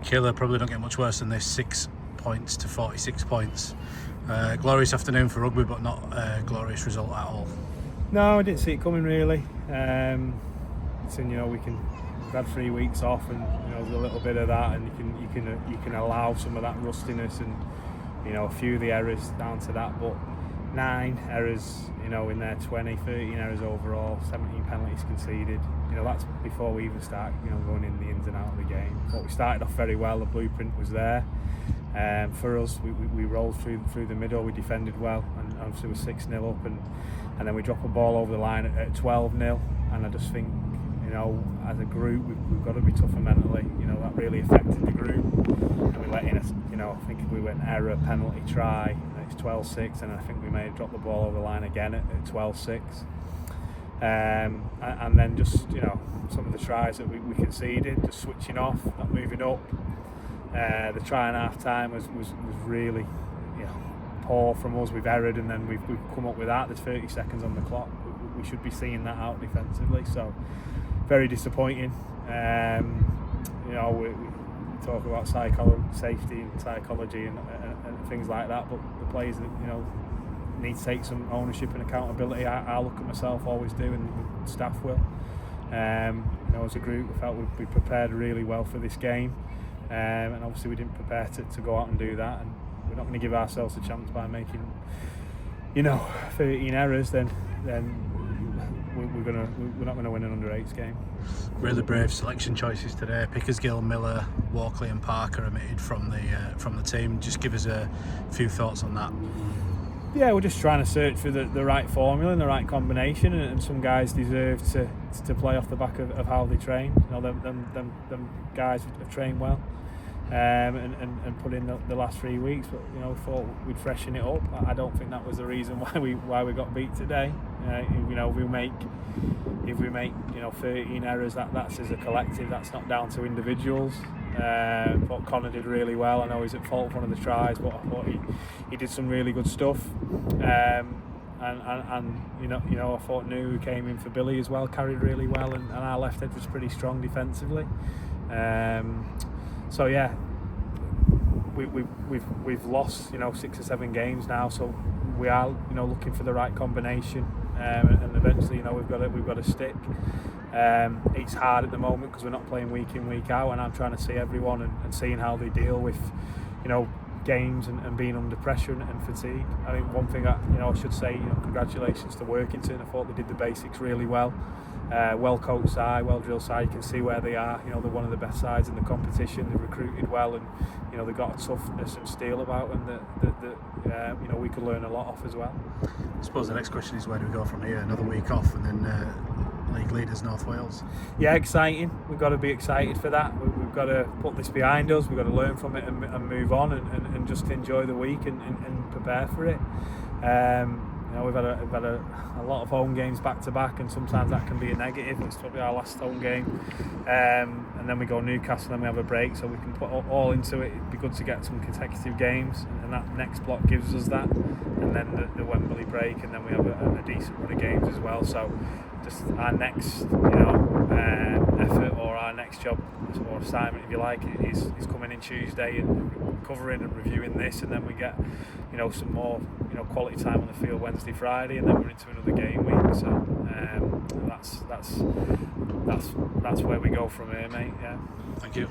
Keighley probably don't get much worse than this. 6 points to 46 points. Glorious afternoon for rugby, but not a glorious result at all. No, I didn't see it coming really. So we've had 3 weeks off, and there's a little bit of that, and you can allow some of that rustiness and a few of the errors down to that, but 9 errors in their 20, 13 errors overall, 17 penalties conceded. That's before we even start going in the ins and out of the game. But we started off very well. The blueprint was there. For us, we rolled through the middle. We defended well, and obviously we're 6-0 up, and then we drop a ball over the line at 12-0. And I just think, as a group, we've got to be tougher mentally. That really affected the group, and we let in I think we went error, penalty, try, and it's 12-6, and I think we may have dropped the ball over the line again at 12-6. And then just some of the tries that we conceded, just switching off, not moving up. The try in half time was really poor from us. We've erred, and then we've come up with that. There's 30 seconds on the clock. We should be seeing that out defensively, so very disappointing. We talk about safety and psychology and things like that, but the players that need to take some ownership and accountability. I look at myself, always do, and the staff will. As a group, we felt we prepared really well for this game, and obviously we didn't prepare to go out and do that, and we're not going to give ourselves a chance by making 13 errors. Then we're not going to win an under-8s game. Really brave selection choices today. Pickersgill, Miller, Walkley and Parker omitted from the team. Just give us a few thoughts on that. Yeah, we're just trying to search for the right formula and the right combination, and some guys deserve to play off the back of how they train. Them guys have trained well, and put in the last 3 weeks, but thought we'd freshen it up. I don't think that was the reason why we got beat today. If we make 13 errors, that's as a collective. That's not down to individuals. Thought Connor did really well. I know he's at fault for one of the tries, but I thought he did some really good stuff. And I thought New, who came in for Billy as well, carried really well, and our left edge was pretty strong defensively. So yeah, we've lost 6 or 7 games now, so we are looking for the right combination, and eventually we've got to stick. It's hard at the moment because we're not playing week in, week out, and I'm trying to see everyone and seeing how they deal with games and being under pressure and fatigue. I think one thing I should say, congratulations to Workington. I thought they did the basics really well. Well coached side, well drilled side. You can see where they are. They're one of the best sides in the competition. They've recruited well, and they've got a toughness and steel about them that we could learn a lot off as well. I suppose the next question is, where do we go from here? Another week off, and then league leaders North Wales. Yeah, exciting. We've got to be excited for that. We've got to put this behind us. We've got to learn from it and move on, and just enjoy the week and prepare for it. We've had a lot of home games back to back, and sometimes that can be a negative. It's probably our last home game, and then we go Newcastle, and then we have a break, so we can put all into it. It'd be good to get some consecutive games, and that next block gives us that, and then the Wembley break, and then we have a decent run of games as well. So just our next effort, or our next job or assignment, if you like, is coming in Tuesday and covering and reviewing this, and then we get some more quality time on the field Wednesday, Friday, and then we're into another game week. So that's where we go from here, mate. Yeah. Thank you.